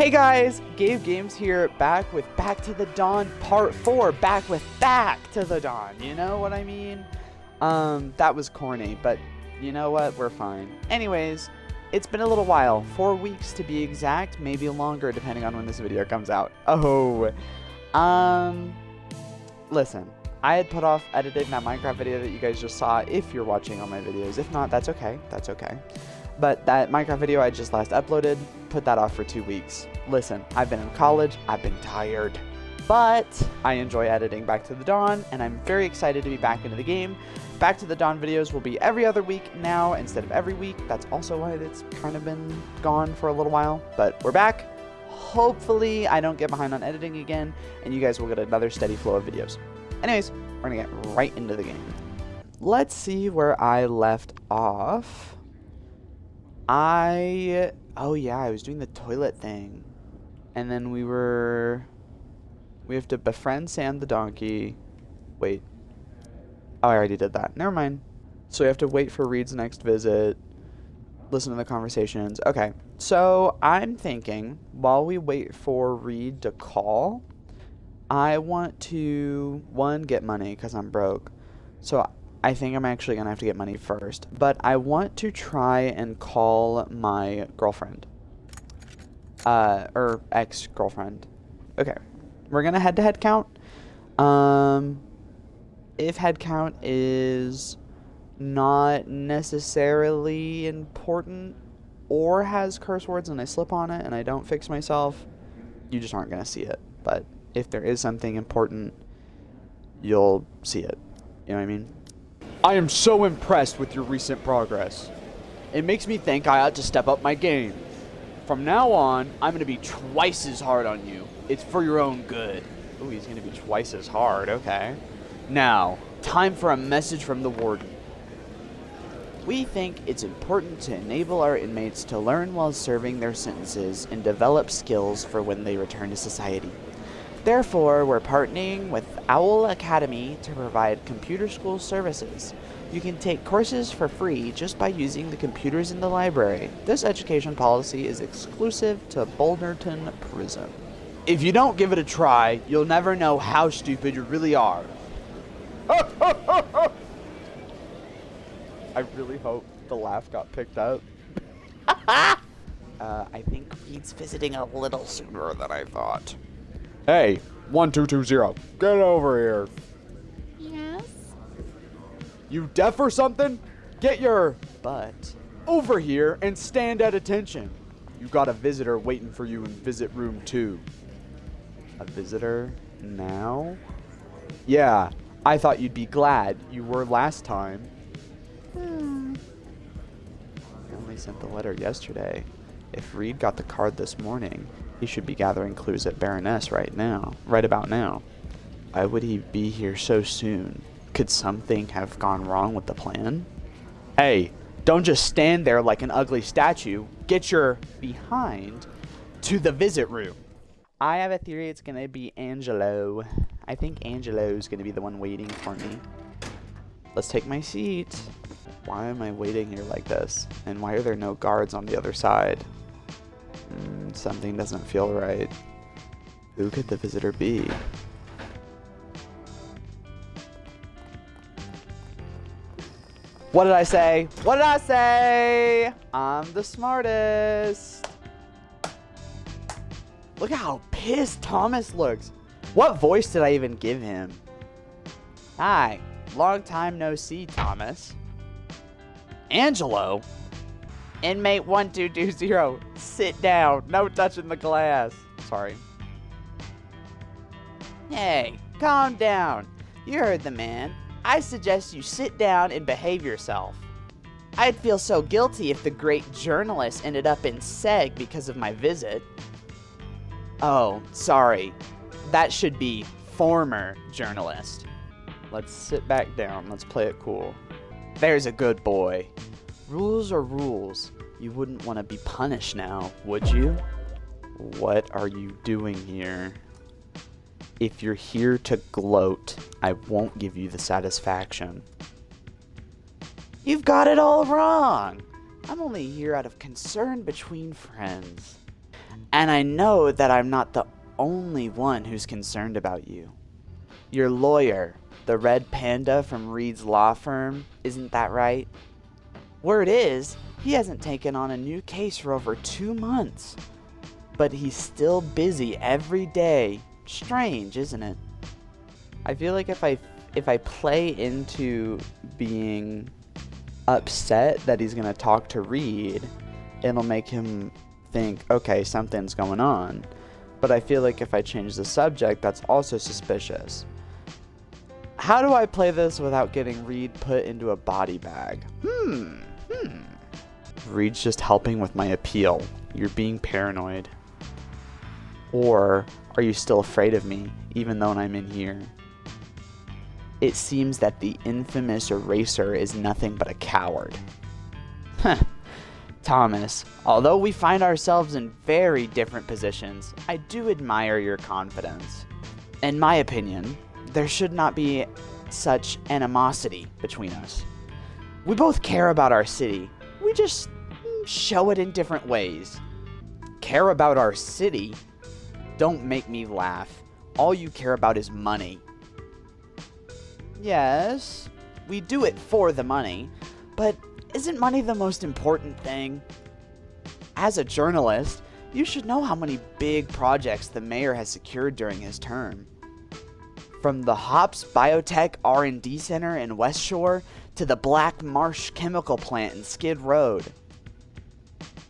Hey guys, gabgames here, back with Back to the Dawn Part 4, back with Back to the Dawn, you know what I mean? That was corny, but you know what, we're fine. Anyways, it's been a little while, 4 weeks to be exact, maybe longer depending on when this video comes out. Listen, I had put off editing that Minecraft video that you guys just saw, if you're watching all my videos. If not, that's okay, But that Minecraft video I just last uploaded, put that off for 2 weeks. Listen, I've been in college, I've been tired, but I enjoy editing Back to the Dawn, and I'm very excited to be back into the game. Back to the Dawn videos will be every other week now instead of every week. That's also why it's kind of been gone for a little while, but we're back. Hopefully I don't get behind on editing again, and you guys will get another steady flow of videos. Anyways, we're gonna get right into the game. Let's see where I left off. Oh yeah, I was doing the toilet thing. And then we have to befriend Sam the donkey. Wait. Oh, I already did that. Never mind. So we have to wait for Reed's next visit. Listen to the conversations. Okay. So I'm thinking, while we wait for Reed to call, I want to, one, get money because I'm broke. So I think I'm actually going to have to get money first. But I want to try and call my girlfriend. Or ex-girlfriend. Okay. We're going to head-to-head count. If head count is not necessarily important or has curse words and I slip on it and I don't fix myself, you just aren't going to see it. But if there is something important, you'll see it. You know what I mean? I am so impressed with your recent progress. It makes me think I ought to step up my game. From now on, I'm going to be twice as hard on you. It's for your own good. Ooh, he's going to be twice as hard. Okay. Now, time for a message from the warden. We think it's important to enable our inmates to learn while serving their sentences and develop skills for when they return to society. Therefore, we're partnering with Owl Academy to provide computer school services. You can take courses for free just by using the computers in the library. This education policy is exclusive to Boulderton Prison. If you don't give it a try, you'll never know how stupid you really are. I really hope the laugh got picked up. I think Reed's visiting a little sooner than I thought. Hey, 1220, get over here. Yes? You deaf or something? Get your butt over here and stand at attention. You got a visitor waiting for you in visit room 2. A visitor now? Yeah, I thought you'd be glad you were last time. I only sent the letter yesterday. If Reed got the card this morning, he should be gathering clues at Baroness right about now. Why would he be here so soon? Could something have gone wrong with the plan? Hey, don't just stand there like an ugly statue. Get your behind to the visit room. I have a theory it's going to be Angelo. I think Angelo's going to be the one waiting for me. Let's take my seat. Why am I waiting here like this? And why are there no guards on the other side? Something doesn't feel right. Who could the visitor be? What did I say? What did I say? I'm the smartest. Look how pissed Thomas looks. What voice did I even give him? Hi, long time no see, Thomas. Angelo? Inmate 1220, sit down. No touching the glass. Sorry. Hey, calm down. You heard the man. I suggest you sit down and behave yourself. I'd feel so guilty if the great journalist ended up in SEG because of my visit. Oh, sorry. That should be former journalist. Let's sit back down. Let's play it cool. There's a good boy. Rules are rules. You wouldn't want to be punished now, would you? What are you doing here? If you're here to gloat, I won't give you the satisfaction. You've got it all wrong. I'm only here out of concern between friends. And I know that I'm not the only one who's concerned about you. Your lawyer, the Red Panda from Reed's law firm, isn't that right? Word is, he hasn't taken on a new case for over 2 months. But he's still busy every day. Strange, isn't it? I feel like if I play into being upset that he's going to talk to Reed, it'll make him think, okay, something's going on. But I feel like if I change the subject, that's also suspicious. How do I play this without getting Reed put into a body bag? Reed's just helping with my appeal. You're being paranoid. Or are you still afraid of me, even though I'm in here? It seems that the infamous eraser is nothing but a coward. Thomas, although we find ourselves in very different positions, I do admire your confidence. In my opinion, there should not be such animosity between us. We both care about our city. We just show it in different ways. Care about our city? Don't make me laugh. All you care about is money. Yes, we do it for the money, but isn't money the most important thing? As a journalist, you should know how many big projects the mayor has secured during his term. From the Hops Biotech R&D Center in West Shore to the Black Marsh Chemical Plant in Skid Road.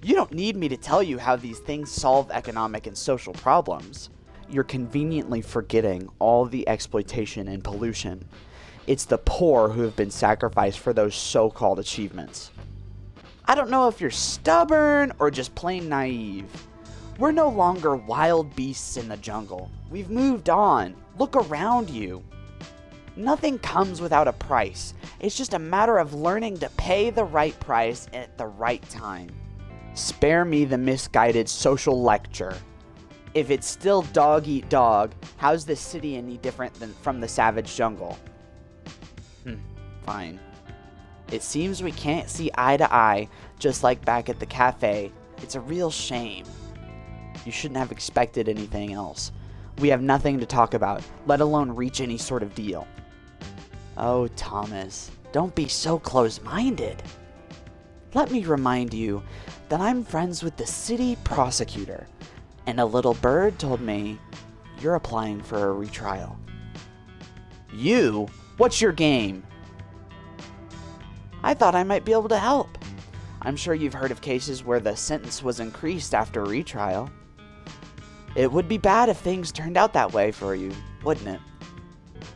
You don't need me to tell you how these things solve economic and social problems. You're conveniently forgetting all the exploitation and pollution. It's the poor who have been sacrificed for those so-called achievements. I don't know if you're stubborn or just plain naive. We're no longer wild beasts in the jungle. We've moved on. Look around you. Nothing comes without a price. It's just a matter of learning to pay the right price at the right time. Spare me the misguided social lecture. If it's still dog eat dog, how's this city any different than from the savage jungle? Fine. It seems we can't see eye to eye, just like back at the cafe. It's a real shame. You shouldn't have expected anything else. We have nothing to talk about, let alone reach any sort of deal. Oh, Thomas, don't be so close-minded. Let me remind you that I'm friends with the city prosecutor, and a little bird told me you're applying for a retrial. You? What's your game? I thought I might be able to help. I'm sure you've heard of cases where the sentence was increased after a retrial. It would be bad if things turned out that way for you, wouldn't it?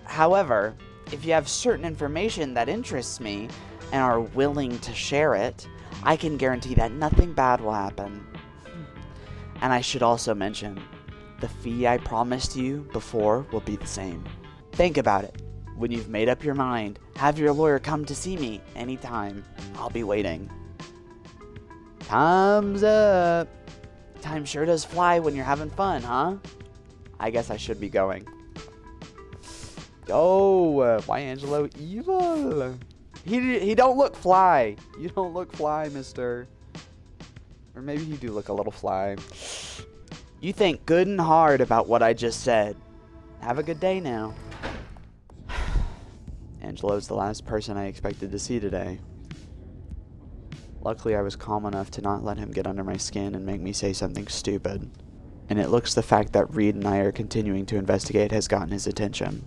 However, if you have certain information that interests me and are willing to share it, I can guarantee that nothing bad will happen. And I should also mention, the fee I promised you before will be the same. Think about it. When you've made up your mind, have your lawyer come to see me anytime. I'll be waiting. Time's up. Time sure does fly when you're having fun, huh? I guess I should be going. Oh, why Angelo evil? He don't look fly. You don't look fly, mister. Or maybe you do look a little fly. You think good and hard about what I just said. Have a good day now. Angelo's the last person I expected to see today. Luckily, I was calm enough to not let him get under my skin and make me say something stupid. And it looks the fact that Reed and I are continuing to investigate has gotten his attention.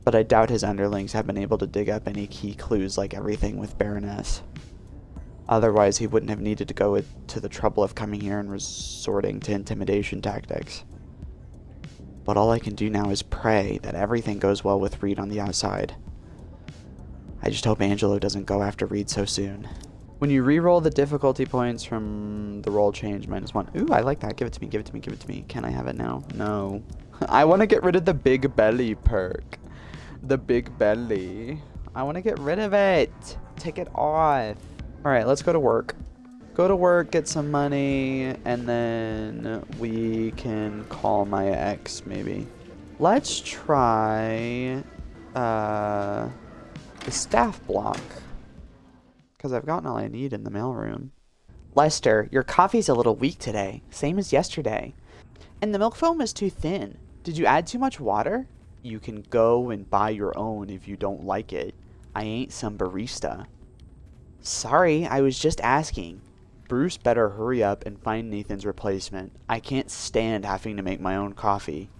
But I doubt his underlings have been able to dig up any key clues like everything with Baroness. Otherwise, he wouldn't have needed to go to the trouble of coming here and resorting to intimidation tactics. But all I can do now is pray that everything goes well with Reed on the outside. I just hope Angelo doesn't go after Reed so soon. When you re-roll the difficulty points from the roll change -1. Ooh, I like that. Give it to me, give it to me, give it to me. Can I have it now? No. I want to get rid of the big belly perk. The big belly. I want to get rid of it. Take it off. Alright, let's go to work. Go to work, get some money, and then we can call my ex, maybe. Let's try the staff block. Because I've gotten all I need in the mailroom. Lester, your coffee's a little weak today, same as yesterday. And the milk foam is too thin. Did you add too much water? You can go and buy your own if you don't like it. I ain't some barista. Sorry, I was just asking. Bruce better hurry up and find Nathan's replacement. I can't stand having to make my own coffee.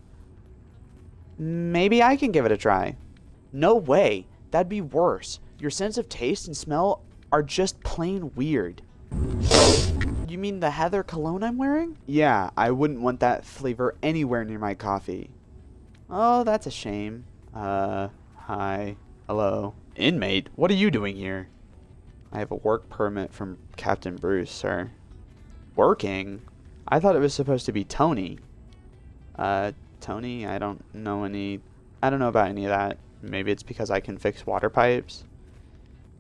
Maybe I can give it a try. No way. That'd be worse. Your sense of taste and smell are just plain weird. You mean the Heather cologne I'm wearing? Yeah, I wouldn't want that flavor anywhere near my coffee. Oh, that's a shame. Hi. Hello. Inmate, what are you doing here? I have a work permit from Captain Bruce, sir. Working? I thought it was supposed to be Tony. Tony? I don't know about any of that. Maybe it's because I can fix water pipes.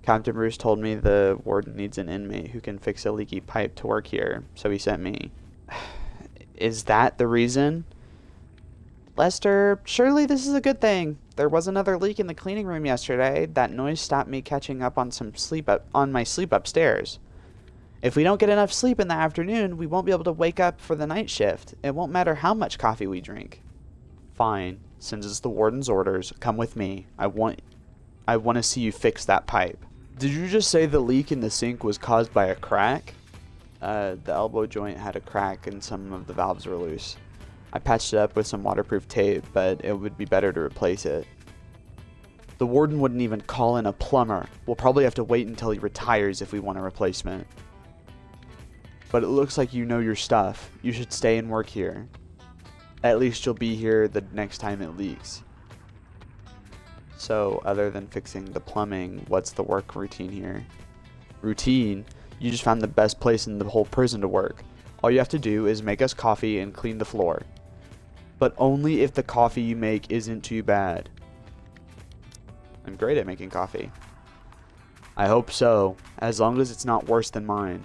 Captain Bruce told me the warden needs an inmate who can fix a leaky pipe to work here, so he sent me. Is that the reason? Lester, surely this is a good thing. There was another leak in the cleaning room yesterday. That noise stopped me catching up on my sleep upstairs. If we don't get enough sleep in the afternoon, we won't be able to wake up for the night shift. It won't matter how much coffee we drink. Fine. Since it's the warden's orders, come with me. I want to see you fix that pipe. Did you just say the leak in the sink was caused by a crack? The elbow joint had a crack and some of the valves were loose. I patched it up with some waterproof tape, but it would be better to replace it. The warden wouldn't even call in a plumber. We'll probably have to wait until he retires if we want a replacement. But it looks like you know your stuff. You should stay and work here. At least you'll be here the next time it leaks. So, other than fixing the plumbing, what's the work routine here? Routine? You just found the best place in the whole prison to work. All you have to do is make us coffee and clean the floor. But only if the coffee you make isn't too bad. I'm great at making coffee. I hope so, as long as it's not worse than mine.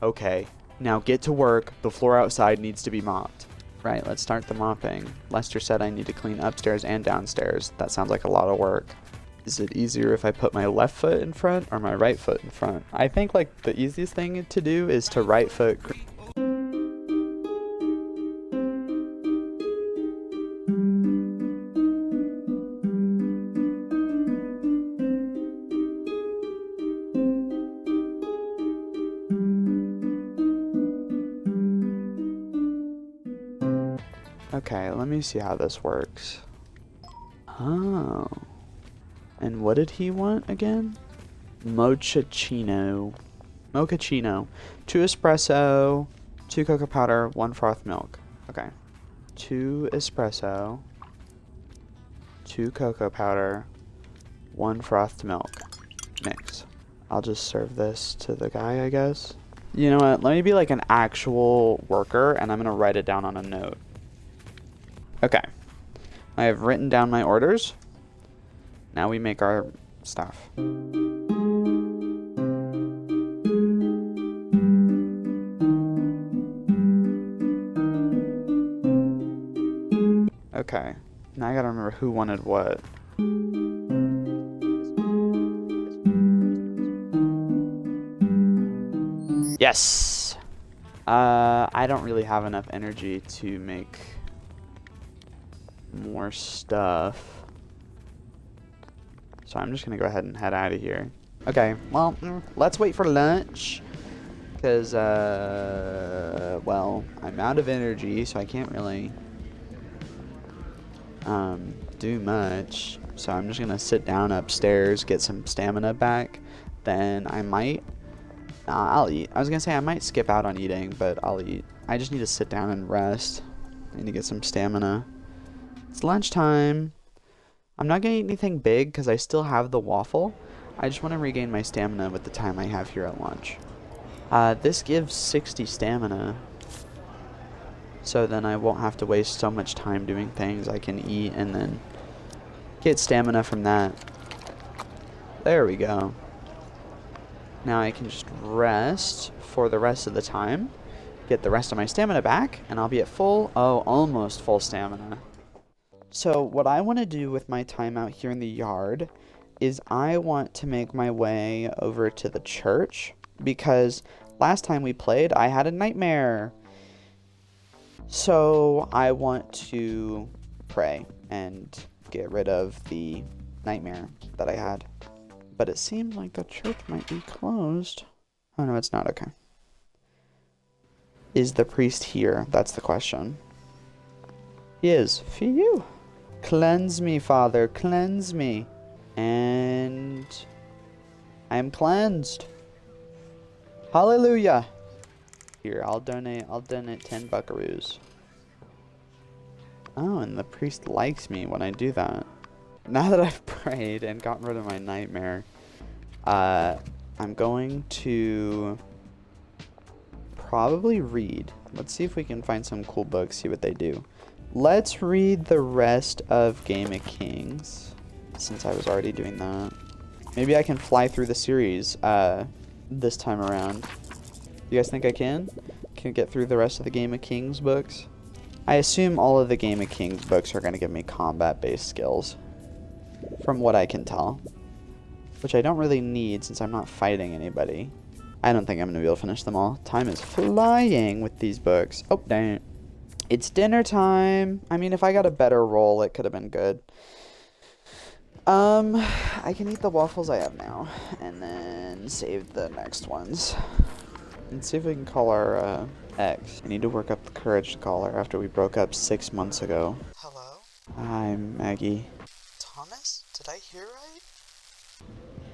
Okay, now get to work. The floor outside needs to be mopped. Right, let's start the mopping. Lester said I need to clean upstairs and downstairs. That sounds like a lot of work. Is it easier if I put my left foot in front or my right foot in front? I think like the easiest thing to do is to right foot. Okay, let me see how this works. Oh. And what did he want again? Mochaccino. 2 espresso, 2 cocoa powder, 1 froth milk. Okay. 2 espresso, 2 cocoa powder, 1 frothed milk. Mix. I'll just serve this to the guy, I guess. You know what? Let me be like an actual worker, and I'm going to write it down on a note. Okay. I have written down my orders. Now we make our stuff. Okay. Now I gotta remember who wanted what. Yes! I don't really have enough energy to make more stuff. So I'm just gonna go ahead and head out of here. Okay, well, let's wait for lunch. Because, well, I'm out of energy, so I can't really do much. So I'm just gonna sit down upstairs, get some stamina back. Then I might, I'll eat. I was gonna say I might skip out on eating, but I'll eat. I just need to sit down and rest. I need to get some stamina. It's lunchtime. I'm not gonna eat anything big because I still have the waffle. I just want to regain my stamina with the time I have here at lunch. This gives 60 stamina. So then I won't have to waste so much time doing things. I can eat and then get stamina from that. There we go. Now I can just rest for the rest of the time. Get the rest of my stamina back, and I'll be at almost full stamina. So what I want to do with my time out here in the yard is I want to make my way over to the church, because Last time we played, I had a nightmare. So I want to pray and get rid of the nightmare that I had. But it seems like the church might be closed. Oh no, it's not. Okay. Is the priest here? That's the question. He is. Phew. Cleanse me, Father. Cleanse me. And I am cleansed. Hallelujah. Here, I'll donate 10 buckaroos. Oh, and the priest likes me when I do that. Now that I've prayed and gotten rid of my nightmare, I'm going to probably read. Let's see if we can find some cool books, see what they do. Let's read the rest of Game of Kings, since I was already doing that. Maybe I can fly through the series this time around. You guys think I can? Can I get through the rest of the Game of Kings books? I assume all of the Game of Kings books are going to give me combat-based skills, from what I can tell. Which I don't really need since I'm not fighting anybody. I don't think I'm going to be able to finish them all. Time is flying with these books. Oh, dang it. It's dinner time. I mean, if I got a better roll, it could have been good. I can eat the waffles I have now, and then save the next ones. And see if we can call our, ex. I need to work up the courage to call her after we broke up 6 months ago. Hello? Hi, Maggie. Thomas? Did I hear right?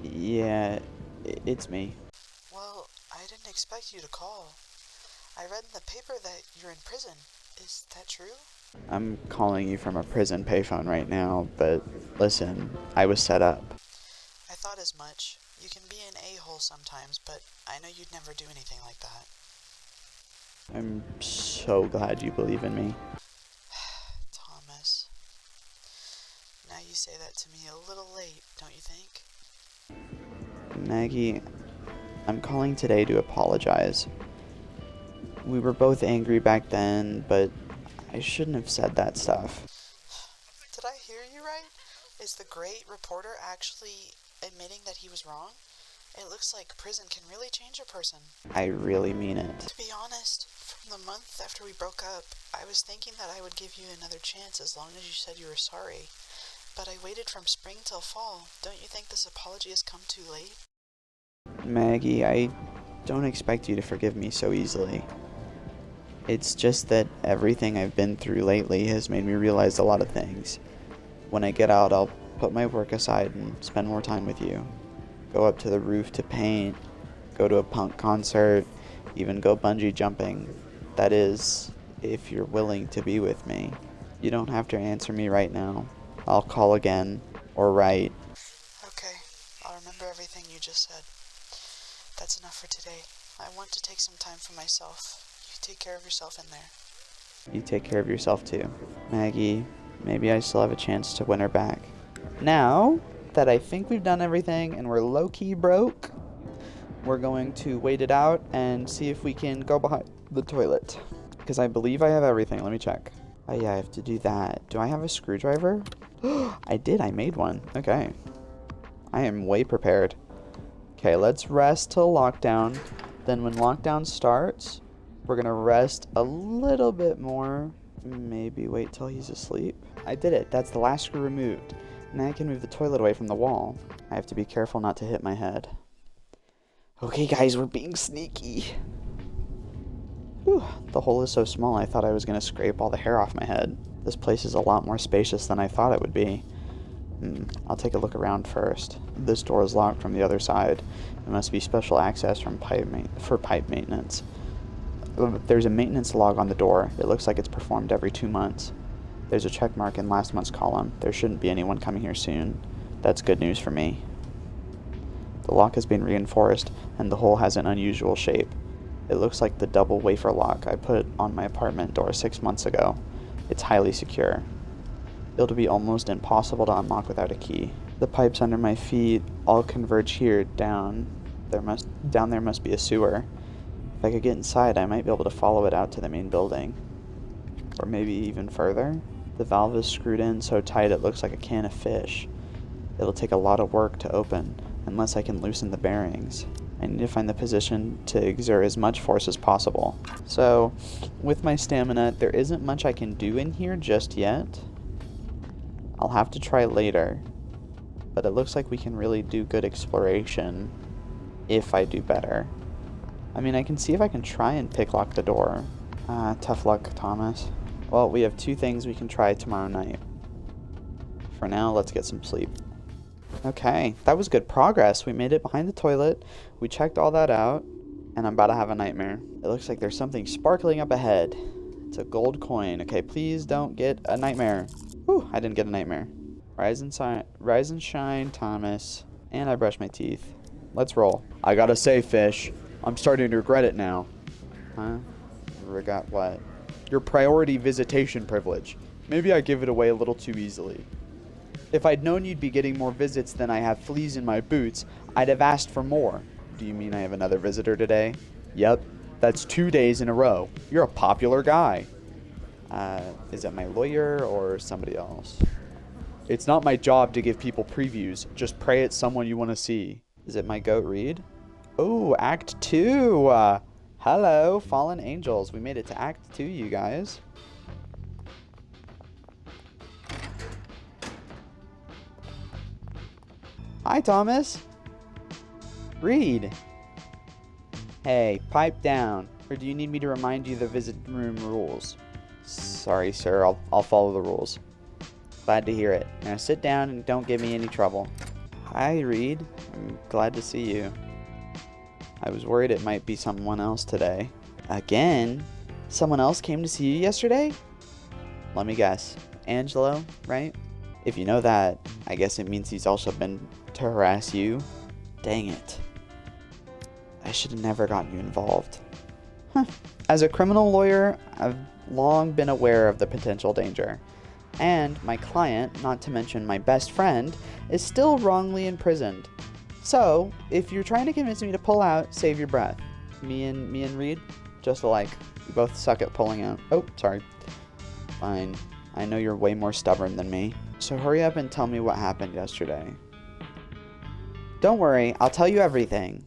Yeah, it's me. Well, I didn't expect you to call. I read in the paper that you're in prison. Is that true? I'm calling you from a prison payphone right now, but listen, I was set up. I thought as much. You can be an a-hole sometimes, but I know you'd never do anything like that. I'm so glad you believe in me. Thomas. Now you say that to me a little late, don't you think? Maggie, I'm calling today to apologize. We were both angry back then, but I shouldn't have said that stuff. Did I hear you right? Is the great reporter actually admitting that he was wrong? It looks like prison can really change a person. I really mean it. To be honest, from the month after we broke up, I was thinking that I would give you another chance as long as you said you were sorry. But I waited from spring till fall. Don't you think this apology has come too late? Maggie, I don't expect you to forgive me so easily. It's just that everything I've been through lately has made me realize a lot of things. When I get out, I'll put my work aside and spend more time with you. Go up to the roof to paint, go to a punk concert, even go bungee jumping. That is, if you're willing to be with me. You don't have to answer me right now. I'll call again, or write. Okay, I'll remember everything you just said. That's enough for today. I want to take some time for myself. You take care of yourself in there. You take care of yourself too. Maggie, maybe I still have a chance to win her back. Now that I think we've done everything and we're low-key broke, we're going to wait it out and see if we can go behind the toilet. Because I believe I have everything. Let me check. Oh yeah, I have to do that. Do I have a screwdriver? I did. I made one. Okay. I am way prepared. Okay, let's rest till lockdown. Then when lockdown starts, we're going to rest a little bit more. Maybe wait till he's asleep. I did it. That's the last screw removed. Now I can move the toilet away from the wall. I have to be careful not to hit my head. Okay, guys, we're being sneaky. Whew, the hole is so small I thought I was going to scrape all the hair off my head. This place is a lot more spacious than I thought it would be. I'll take a look around first. This door is locked from the other side. It must be special access from pipe maintenance. There's a maintenance log on the door. It looks like it's performed every 2 months. There's a check mark in last month's column. There shouldn't be anyone coming here soon. That's good news for me. The lock has been reinforced, and the hole has an unusual shape. It looks like the double wafer lock I put on my apartment door 6 months ago. It's highly secure. It'll be almost impossible to unlock without a key. The pipes under my feet all converge here down. Down there must be a sewer. If I could get inside, I might be able to follow it out to the main building. Or maybe even further. The valve is screwed in so tight it looks like a can of fish. It'll take a lot of work to open, unless I can loosen the bearings. I need to find the position to exert as much force as possible. So, with my stamina, there isn't much I can do in here just yet. I'll have to try later. But it looks like we can really do good exploration if I do better. I mean, I can see if I can try and picklock the door. Tough luck, Thomas. Well, we have 2 things we can try tomorrow night. For now, let's get some sleep. Okay, that was good progress. We made it behind the toilet. We checked all that out. And I'm about to have a nightmare. It looks like there's something sparkling up ahead. It's a gold coin. Okay, please don't get a nightmare. Whew, I didn't get a nightmare. Rise and shine, Thomas. And I brushed my teeth. Let's roll. I gotta say, Fish, I'm starting to regret it now. Huh? Regret what? Your priority visitation privilege. Maybe I give it away a little too easily. If I'd known you'd be getting more visits than I have fleas in my boots, I'd have asked for more. Do you mean I have another visitor today? Yep. That's 2 days in a row. You're a popular guy. Is it my lawyer or somebody else? It's not my job to give people previews. Just pray it's someone you want to see. Is it my goat Reed? Oh, Act 2. Hello, fallen angels. We made it to Act 2, you guys. Hi, Thomas. Reed. Hey, pipe down. Or do you need me to remind you the visit room rules? Sorry, sir. I'll follow the rules. Glad to hear it. Now sit down and don't give me any trouble. Hi, Reed. I'm glad to see you. I was worried it might be someone else today. Again? Someone else came to see you yesterday? Let me guess. Angelo, right? If you know that, I guess it means he's also been to harass you. Dang it. I should have never gotten you involved. Huh. As a criminal lawyer, I've long been aware of the potential danger. And my client, not to mention my best friend, is still wrongly imprisoned. So, if you're trying to convince me to pull out, save your breath. Me and Reed, just alike. We both suck at pulling out. Oh, sorry. Fine. I know you're way more stubborn than me. So hurry up and tell me what happened yesterday. Don't worry, I'll tell you everything.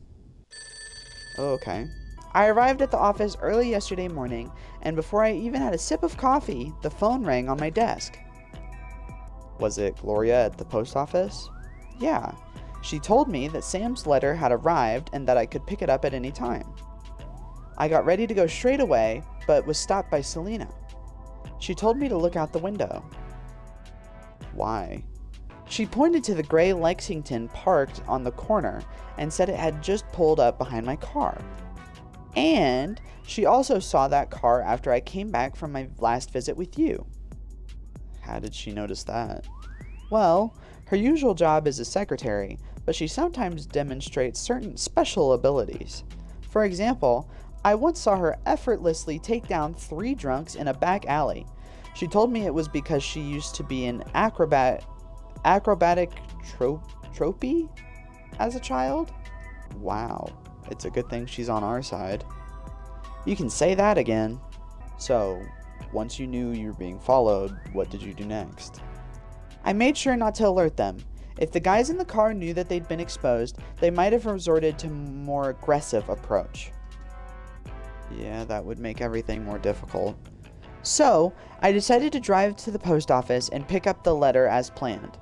Oh, okay. I arrived at the office early yesterday morning, and before I even had a sip of coffee, the phone rang on my desk. Was it Gloria at the post office? Yeah. She told me that Sam's letter had arrived and that I could pick it up at any time. I got ready to go straight away, but was stopped by Selena. She told me to look out the window. Why? She pointed to the gray Lexington parked on the corner and said it had just pulled up behind my car. And she also saw that car after I came back from my last visit with you. How did she notice that? Well, her usual job is a secretary, but she sometimes demonstrates certain special abilities. For example, I once saw her effortlessly take down 3 drunks in a back alley. She told me it was because she used to be an acrobatic trophy as a child? Wow, it's a good thing she's on our side. You can say that again. So, once you knew you were being followed, what did you do next? I made sure not to alert them. If the guys in the car knew that they'd been exposed, they might have resorted to a more aggressive approach. Yeah, that would make everything more difficult. So, I decided to drive to the post office and pick up the letter as planned.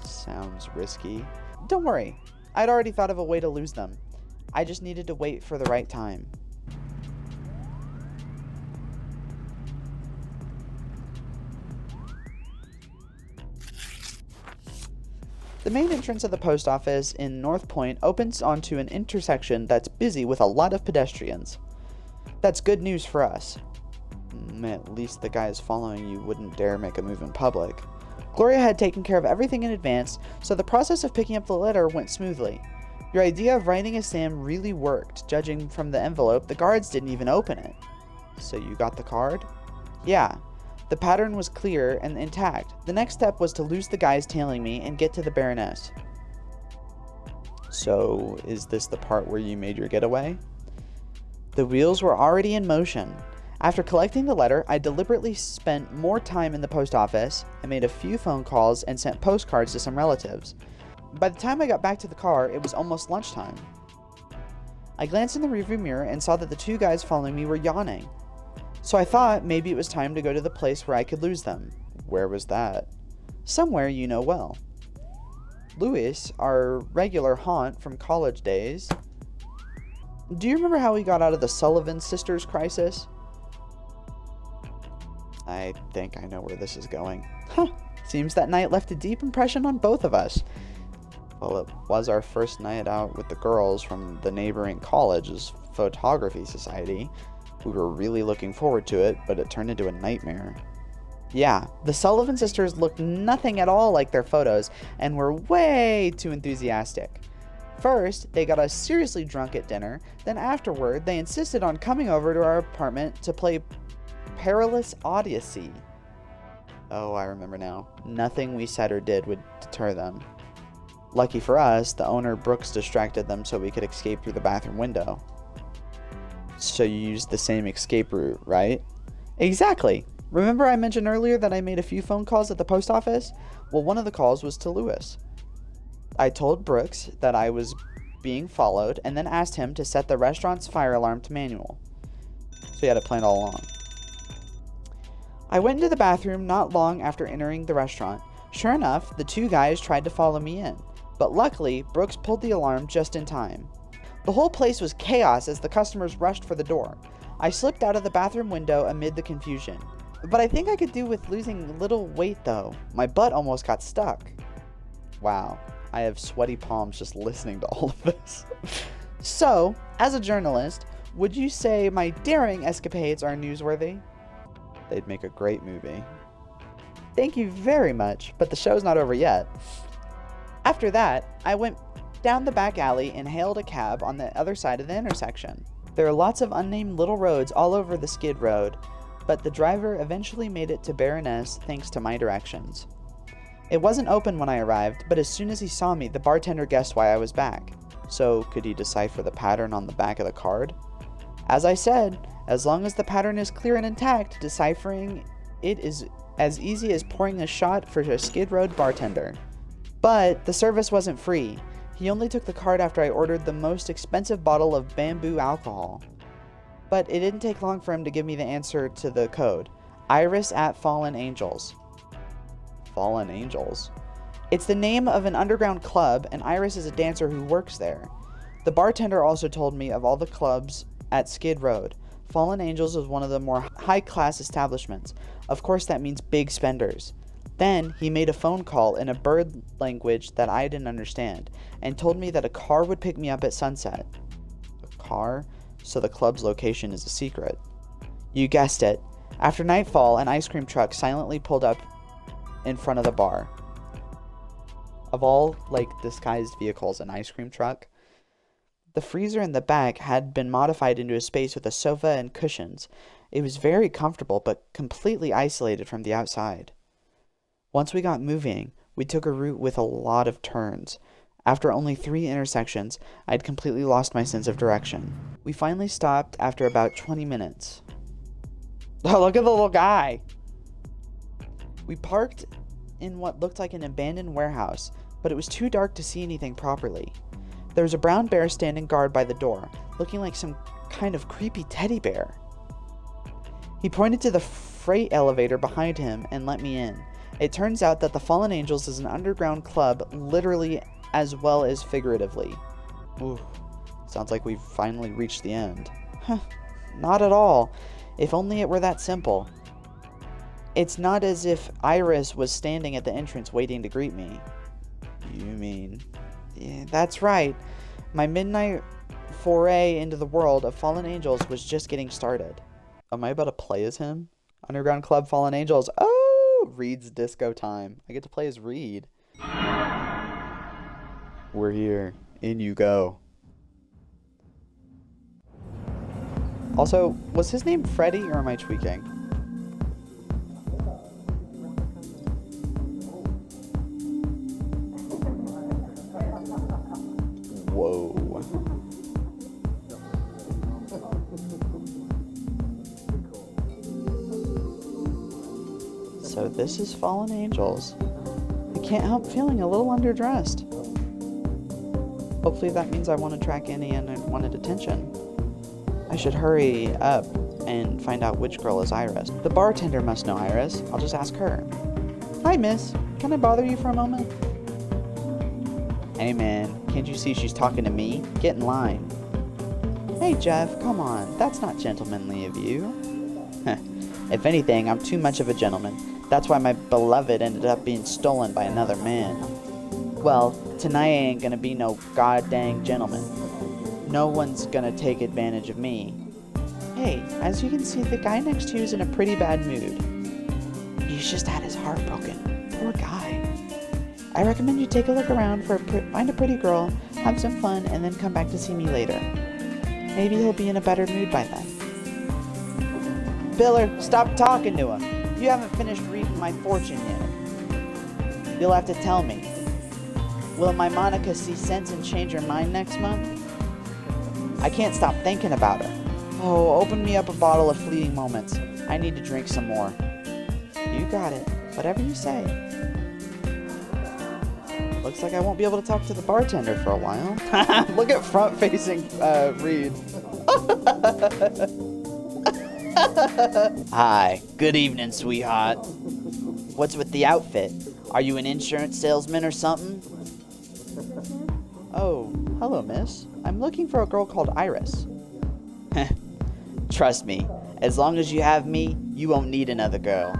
Sounds risky. Don't worry, I'd already thought of a way to lose them. I just needed to wait for the right time. The main entrance of the post office in North Point opens onto an intersection that's busy with a lot of pedestrians. That's good news for us. At least the guys following you wouldn't dare make a move in public. Gloria had taken care of everything in advance, so the process of picking up the letter went smoothly. Your idea of writing a Sam really worked. Judging from the envelope, the guards didn't even open it. So you got the card? Yeah. The pattern was clear and intact. The next step was to lose the guys tailing me and get to the Baroness. So, is this the part where you made your getaway? The wheels were already in motion. After collecting the letter, I deliberately spent more time in the post office. I made a few phone calls and sent postcards to some relatives. By the time I got back to the car, it was almost lunchtime. I glanced in the rearview mirror and saw that the two guys following me were yawning. So I thought maybe it was time to go to the place where I could lose them. Where was that? Somewhere you know well. Louis, our regular haunt from college days. Do you remember how we got out of the Sullivan sisters crisis? I think I know where this is going. Huh. Seems that night left a deep impression on both of us. Well, it was our first night out with the girls from the neighboring college's photography society. We were really looking forward to it, but it turned into a nightmare. Yeah, the Sullivan sisters looked nothing at all like their photos and were way too enthusiastic. First, they got us seriously drunk at dinner, then afterward, they insisted on coming over to our apartment to play Perilous Odyssey. Oh, I remember now. Nothing we said or did would deter them. Lucky for us, the owner Brooks distracted them so we could escape through the bathroom window. So you used the same escape route, right? Exactly. Remember I mentioned earlier that I made a few phone calls at the post office? Well, one of the calls was to Louis. I told Brooks that I was being followed and then asked him to set the restaurant's fire alarm to manual. So he had it planned all along. I went into the bathroom not long after entering the restaurant. Sure enough, the two guys tried to follow me in, but luckily, Brooks pulled the alarm just in time. The whole place was chaos as the customers rushed for the door. I slipped out of the bathroom window amid the confusion. But I think I could do with losing a little weight though. My butt almost got stuck. Wow, I have sweaty palms just listening to all of this. So, as a journalist, would you say my daring escapades are newsworthy? They'd make a great movie. Thank you very much, but the show's not over yet. After that, I went down the back alley and hailed a cab on the other side of the intersection. There are lots of unnamed little roads all over the skid road, but the driver eventually made it to Baroness thanks to my directions. It wasn't open when I arrived, but as soon as he saw me, the bartender guessed why I was back. So, could he decipher the pattern on the back of the card? As I said, as long as the pattern is clear and intact, deciphering it is as easy as pouring a shot for a Skid Row bartender. But the service wasn't free. He only took the card after I ordered the most expensive bottle of bamboo alcohol. But it didn't take long for him to give me the answer to the code. Iris at Fallen Angels. Fallen Angels? It's the name of an underground club, and Iris is a dancer who works there. The bartender also told me of all the clubs at Skid Row. Fallen Angels is one of the more high-class establishments. Of course, that means big spenders. Then, he made a phone call in a bird language that I didn't understand, and told me that a car would pick me up at sunset. A car? So the club's location is a secret. You guessed it. After nightfall, an ice cream truck silently pulled up in front of the bar. Of all, disguised vehicles, an ice cream truck? The freezer in the back had been modified into a space with a sofa and cushions. It was very comfortable, but completely isolated from the outside. Once we got moving, we took a route with a lot of turns. After only 3 intersections, I'd completely lost my sense of direction. We finally stopped after about 20 minutes. Oh, look at the little guy! We parked in what looked like an abandoned warehouse, but it was too dark to see anything properly. There was a brown bear standing guard by the door, looking like some kind of creepy teddy bear. He pointed to the freight elevator behind him and let me in. It turns out that the Fallen Angels is an underground club, literally as well as figuratively. Ooh, sounds like we've finally reached the end. Huh, not at all. If only it were that simple. It's not as if Iris was standing at the entrance waiting to greet me. You mean... Yeah, that's right. My midnight foray into the world of Fallen Angels was just getting started. Am I about to play as him? Underground Club Fallen Angels. Oh! Reed's disco time. I get to play as Reed. We're here. In you go. Also, was his name Freddy or am I tweaking? Whoa. So this is Fallen Angels. I can't help feeling a little underdressed. Hopefully that means I won't attract any unwanted attention. I should hurry up and find out which girl is Iris. The bartender must know Iris. I'll just ask her. Hi, miss. Can I bother you for a moment? Hey, man. Can't you see she's talking to me? Get in line. Hey, Jeff. Come on. That's not gentlemanly of you. If anything, I'm too much of a gentleman. That's why my beloved ended up being stolen by another man. Well, tonight ain't gonna be no goddamn gentleman. No one's gonna take advantage of me. Hey, as you can see, the guy next to you is in a pretty bad mood. He's just had his heart broken. Poor guy. I recommend you take a look around, find a pretty girl, have some fun, and then come back to see me later. Maybe he'll be in a better mood by then. Biller, stop talking to him. You haven't finished reading my fortune yet. You'll have to tell me. Will my Monica see sense and change her mind next month? I can't stop thinking about her. Oh, open me up a bottle of Fleeting Moments. I need to drink some more. You got it. Whatever you say. Looks like I won't be able to talk to the bartender for a while. Look at front-facing Reed. Hi. Good evening, sweetheart. What's with the outfit? Are you an insurance salesman or something? Oh, hello, miss. I'm looking for a girl called Iris. Trust me, as long as you have me, you won't need another girl.